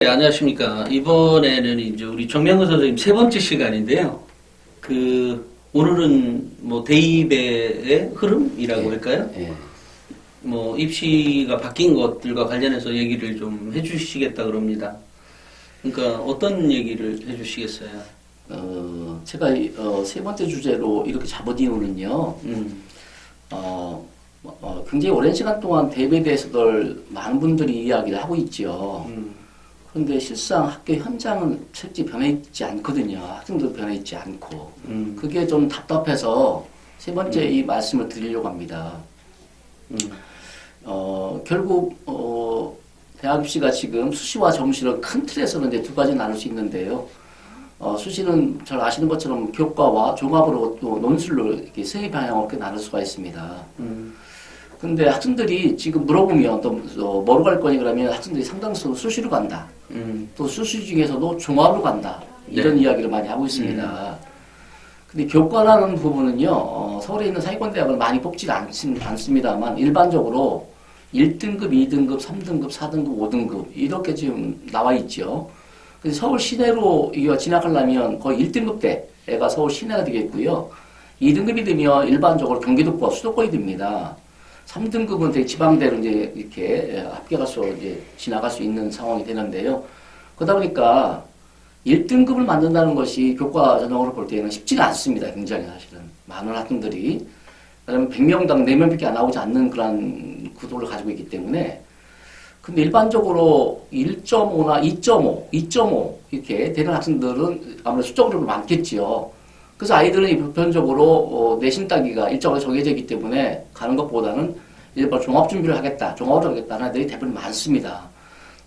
네, 안녕하십니까. 이번에는 이제 우리 정명근 선생님 세 번째 시간인데요. 오늘은 뭐 대입의 흐름이라고 할까요? 예. 뭐 입시가 바뀐 것들과 관련해서 얘기를 좀 해주시겠다 그럽니다. 그러니까 어떤 얘기를 해주시겠어요? 제가 세 번째 주제로 이렇게 잡은 이유는요. 굉장히 오랜 시간 동안 대입에 대해서들 많은 분들이 이야기를 하고 있죠. 그런데 실상 학교 현장은 실제 변해있지 않거든요. 학생도 변해있지 않고. 그게 좀 답답해서 세 번째 이 말씀을 드리려고 합니다. 결국 대학 입시가 지금 수시와 정시를 큰 틀에서는 이제 두 가지 나눌 수 있는데요. 수시는 잘 아시는 것처럼 교과와 종합으로 또 논술로 이렇게 세 방향으로 나눌 수가 있습니다. 근데 학생들이 지금 물어보면 또 뭐로 갈 거니 그러면 학생들이 상당수 수시로 간다. 또 수시 중에서도 종합으로 간다. 이런 네. 이야기를 많이 하고 있습니다. 근데 교과라는 부분은요, 서울에 있는 사회권대학을 많이 뽑지 않습니다만 일반적으로 1등급, 2등급, 3등급, 4등급, 5등급 이렇게 지금 나와 있죠. 근데 서울 시내로 이거 진학하려면 거의 1등급 때 애가 서울 시내가 되겠고요. 2등급이 되면 일반적으로 경기도권, 수도권이 됩니다. 3등급은 되게 지방대로 이제 이렇게 합격해서 이제 지나갈 수 있는 상황이 되는데요. 그러다 보니까 1등급을 만든다는 것이 교과 전형으로 볼 때는 쉽지가 않습니다. 굉장히 사실은. 많은 학생들이. 그러면 100명당 4명밖에 안 나오지 않는 그런 구도를 가지고 있기 때문에. 근데 일반적으로 1.5나 2.5 이렇게 되는 학생들은 아무래도 수적으로 많겠지요. 그래서 아이들은 보편적으로 내신 따기가 일정하게 정해져 있기 때문에 가는 것보다는 일반 종합준비를 하겠다, 종합을 하겠다는 아이들이 대부분 많습니다.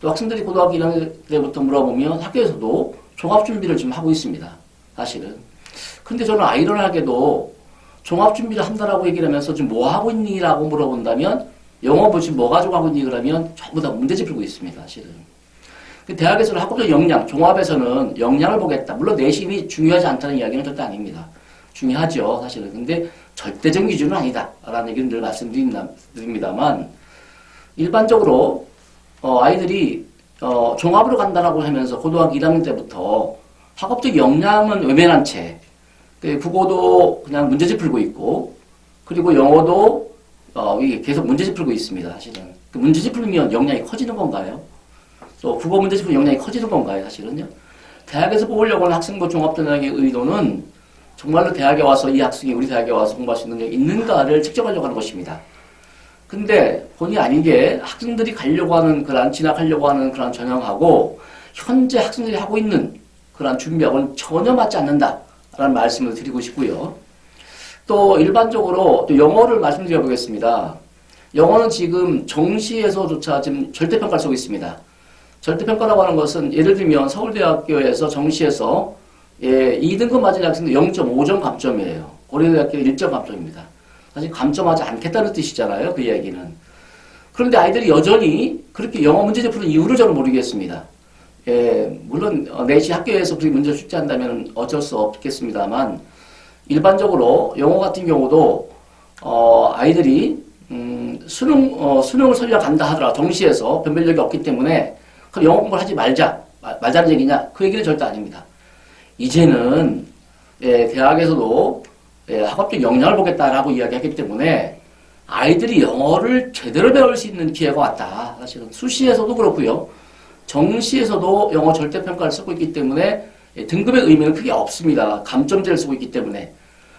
또 학생들이 고등학교 1학년 때부터 물어보면 학교에서도 종합준비를 지금 하고 있습니다. 사실은. 근데 저는 아이러니하게도 종합준비를 한다라고 얘기를 하면서 지금 뭐 하고 있니? 라고 물어본다면 영어 지금 뭐 가지고 하고 있니? 그러면 전부 다 문제집 풀고 있습니다. 사실은. 대학에서는 학업적 역량, 종합에서는 역량을 보겠다. 물론 내신이 중요하지 않다는 이야기는 절대 아닙니다. 중요하죠, 사실은. 근데 절대적 기준은 아니다. 라는 얘기를 늘 말씀드립니다만, 일반적으로, 아이들이, 종합으로 간다라고 하면서 고등학교 1학년 때부터 학업적 역량은 외면한 채, 국어도 그냥 문제집 풀고 있고, 그리고 영어도, 계속 문제집 풀고 있습니다, 사실은. 문제집 풀면 역량이 커지는 건가요? 또 국어 문제집 역량이 커지는 건가요, 사실은요? 대학에서 뽑으려고 하는 학생부 종합전형의 의도는 정말로 대학에 와서 이 학생이 우리 대학에 와서 공부할 수 있는 능력이 있는가를 측정하려고 하는 것입니다. 근데 본의 아니게 학생들이 가려고 하는 진학하려고 하는 그런 전형하고 현재 학생들이 하고 있는 그런 준비하고는 전혀 맞지 않는다라는 말씀을 드리고 싶고요. 또 일반적으로 또 영어를 말씀드려 보겠습니다. 영어는 지금 정시에서조차 지금 절대평가를 쓰고 있습니다. 절대평가라고 하는 것은 예를 들면 서울대학교에서 정시에서 2등급 맞은 학생들 0.5점 감점이에요. 고려대학교 1점 감점입니다. 사실 감점하지 않겠다는 뜻이잖아요. 그 이야기는. 그런데 아이들이 여전히 그렇게 영어 문제집 푸는 이유를 저는 모르겠습니다. 물론 내시 학교에서 그렇게 문제를 출제한다면 어쩔 수 없겠습니다만 일반적으로 영어 같은 경우도 아이들이 수능을 설려간다 하더라 정시에서 변별력이 없기 때문에 그럼 영어 공부를 하지 말자는 얘기냐? 그 얘기는 절대 아닙니다. 이제는 대학에서도 학업적 역량을 보겠다라고 이야기하기 때문에 아이들이 영어를 제대로 배울 수 있는 기회가 왔다. 사실은 수시에서도 그렇고요. 정시에서도 영어 절대평가를 쓰고 있기 때문에 등급의 의미는 크게 없습니다. 감점제를 쓰고 있기 때문에.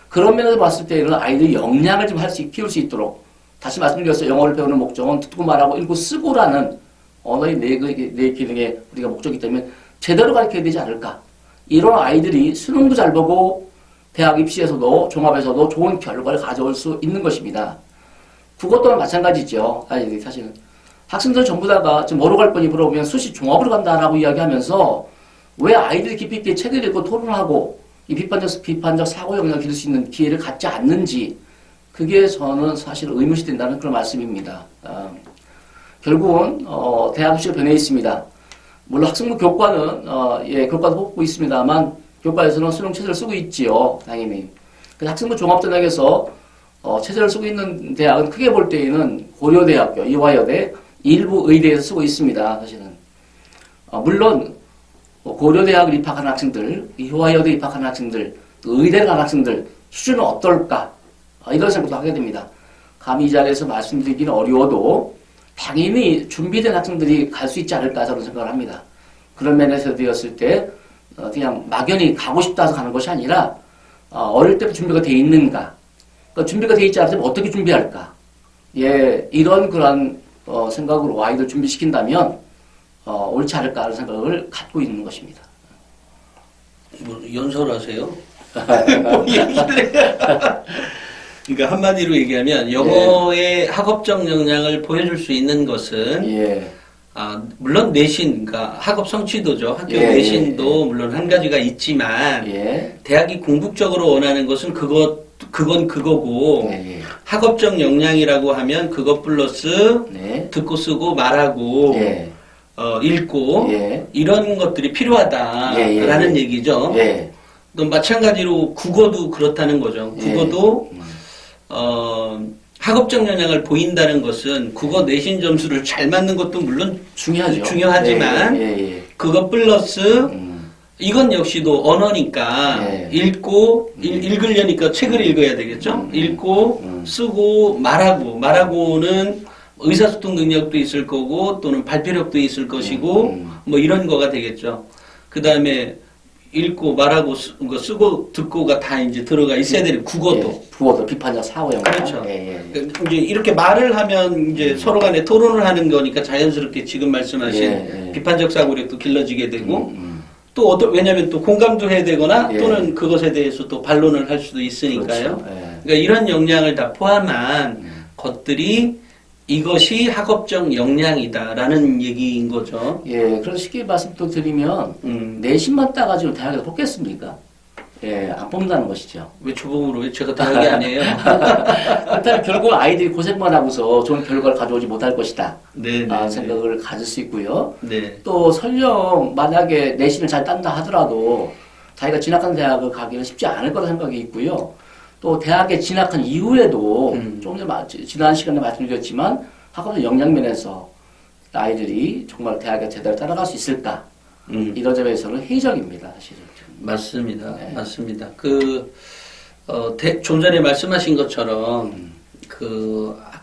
그런 면에서 봤을 때는 아이들이 역량을 좀 키울 수 있도록 다시 말씀드렸어요. 영어를 배우는 목적은 듣고 말하고 읽고 쓰고라는 언어의 네 기능의 우리가 목적이기 때문에 제대로 가르쳐야 되지 않을까. 이런 아이들이 수능도 잘 보고 대학 입시에서도 종합에서도 좋은 결과를 가져올 수 있는 것입니다. 국어 또한 마찬가지죠. 아이들이 사실은. 학생들 전부 다가 지금 뭐로 갈 거니 물어보면 수시 종합으로 간다라고 이야기하면서 왜 아이들이 깊이 있게 책을 읽고 토론하고 이 비판적 사고 역량을 기를 수 있는 기회를 갖지 않는지 그게 저는 사실 의문시 된다는 그런 말씀입니다. 결국은 대학 입시가 변해 있습니다. 물론 학생부 교과는 교과도 뽑고 있습니다만 교과에서는 수능 체제를 쓰고 있지요. 당연히. 학생부 종합전형에서 체제를 쓰고 있는 대학은 크게 볼 때에는 고려대학교, 이화여대, 일부 의대에서 쓰고 있습니다. 사실은. 물론 고려대학을 입학한 학생들, 이화여대 입학한 학생들, 또 의대를 간 학생들 수준은 어떨까? 이런 생각도 하게 됩니다. 감히 이 자리에서 말씀드리기는 어려워도 당연히 준비된 학생들이 갈 수 있지 않을까 저는 생각을 합니다. 그런 면에서 되었을 때 그냥 막연히 가고 싶다 해서 가는 것이 아니라 어릴 때부터 준비가 돼 있는가? 그러니까 준비가 돼 있지 않으면 어떻게 준비할까? 예, 이런 그런 생각으로 아이들 준비시킨다면 옳지 않을까 하는 생각을 갖고 있는 것입니다. 뭐 연설하세요? 뭐 얘기를 그러니까 한마디로 얘기하면 영어의 학업적 역량을 보여줄 수 있는 것은 예. 물론 내신, 그러니까 학업 성취도죠. 학교 예, 내신도 물론 한 가지가 있지만 예. 대학이 궁극적으로 원하는 것은 그건 그거고 예. 학업적 역량이라고 하면 그것 플러스 네. 듣고 쓰고 말하고 예. 읽고 예. 이런 것들이 필요하다라는 얘기죠. 예. 또 마찬가지로 국어도 그렇다는 거죠. 국어도 학업적 역량을 보인다는 것은 국어 내신 점수를 잘 맞는 것도 물론 중요하죠. 중요하지만 그것 플러스 이건 역시도 언어니까 읽고 읽으려니까 책을 읽어야 되겠죠. 읽고 쓰고 말하고는 의사소통 능력도 있을 거고 또는 발표력도 있을 것이고 뭐 이런 거가 되겠죠. 그 다음에 읽고 말하고 쓰고 듣고가 다 이제 들어가 있어야 되는 국어도. 국어도 비판적 사고 영역. 그렇죠. 이제 이렇게 말을 하면 이제 서로 간에 토론을 하는 거니까 자연스럽게 지금 말씀하신 비판적 사고력도 길러지게 되고 또 왜냐하면 또 공감도 해야 되거나 또는 그것에 대해서 또 반론을 할 수도 있으니까요. 그렇죠. 그러니까 이런 역량을 다 포함한 것들이 이것이 학업적 역량이다라는 얘기인 거죠. 예, 그런 쉽게 말씀 또 드리면 내신만 따가지고 대학에서 뽑겠습니까? 예, 안 뽑는다는 것이죠. 왜 초봉으로? 제가 대학이 아니에요. 그렇다면 결국 아이들이 고생만 하고서 좋은 결과를 가져오지 못할 것이다. 네, 생각을 가질 수 있고요. 네. 또 설령 만약에 내신을 잘 딴다 하더라도 자기가 진학한 대학을 가기는 쉽지 않을 거라 생각이 있고요. 또 대학에 진학한 이후에도 조금 전에 지난 시간에 말씀드렸지만 학업적 역량면에서 아이들이 정말 대학에 제대로 따라갈 수 있을까? 이런 점에서는 회의적입니다, 사실은. 맞습니다. 네. 맞습니다. 좀 전에 말씀하신 것처럼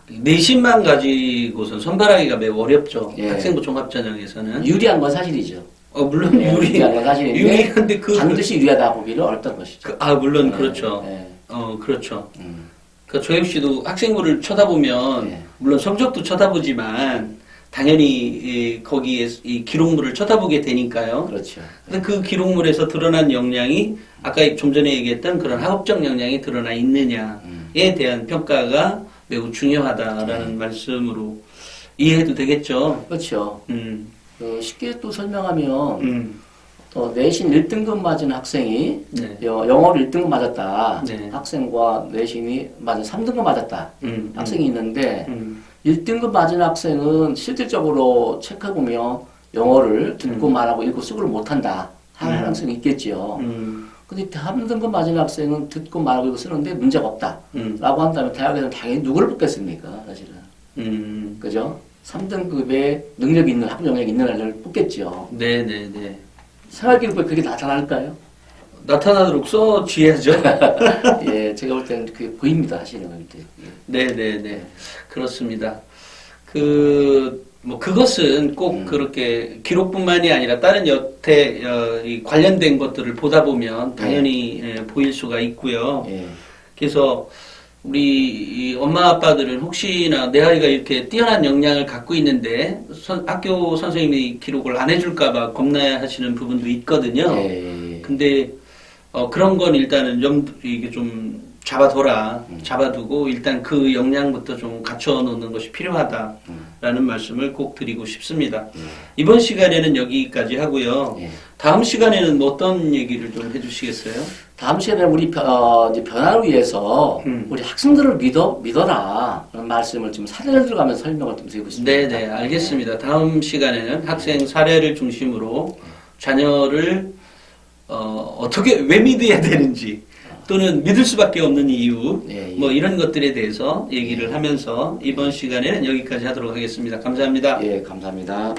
내신만 가지고선 선발하기가 매우 어렵죠. 예. 학생부 종합전형에서는. 유리한 건 사실이죠. 물론 유리한 건 사실인데 유리한데 반드시 유리하다 보기는 어렵던 것이죠. 물론 그렇죠. 그렇죠. 그 조엽 씨도 학생부를 쳐다보면 물론 성적도 쳐다보지만 당연히 거기에 이 기록물을 쳐다보게 되니까요. 그렇죠. 근데 그 기록물에서 드러난 역량이 아까 좀 전에 얘기했던 그런 학업적 역량이 드러나 있느냐에 대한 평가가 매우 중요하다라는 말씀으로 이해해도 되겠죠. 그렇죠. 쉽게 또 설명하면 내신 1등급 맞은 학생이 영어를 1등급 맞았다. 학생과 내신이 맞은 3등급 맞았다. 학생이 있는데 1등급 맞은 학생은 실질적으로 체크해보면 영어를 듣고 말하고 읽고 쓰고를 못한다 하는 학생이 있겠죠. 근데 3등급 맞은 학생은 듣고 말하고 읽고 쓰는데 문제가 없다 라고 한다면 대학에서는 당연히 누구를 뽑겠습니까 사실은. 그죠? 3등급의 능력이 있는 학업 영역이 있는 애를 뽑겠죠. 네네네. 생활기록부에 그게 나타날까요? 나타나도록 써줘야죠. 예, 제가 볼 때는 그게 보입니다, 사실은. 네네네. 그렇습니다. 그것은 꼭 그렇게 기록뿐만이 아니라 다른 여태 관련된 것들을 보다 보면 당연히 보일 수가 있고요. 그래서 우리 엄마 아빠들은 혹시나 내 아이가 이렇게 뛰어난 역량을 갖고 있는데 학교 선생님이 기록을 안 해줄까봐 겁나하시는 부분도 있거든요. 근데 그런 건 일단은 이게 좀 잡아두고 일단 그 역량부터 좀 갖춰놓는 것이 필요하다라는 말씀을 꼭 드리고 싶습니다. 이번 시간에는 여기까지 하고요. 다음 시간에는 뭐 어떤 얘기를 좀 해주시겠어요? 다음 시간에 우리 이제 변화를 위해서 우리 학생들을 믿어라 라는 말씀을 좀 사례를 들어가면서 설명을 좀 드리고 싶습니다. 네네, 알겠습니다. 다음 시간에는 학생 사례를 중심으로 자녀를 왜 믿어야 되는지 또는 믿을 수밖에 없는 이유 뭐 이런 것들에 대해서 얘기를 하면서 이번 시간에는 여기까지 하도록 하겠습니다. 감사합니다. 예, 감사합니다.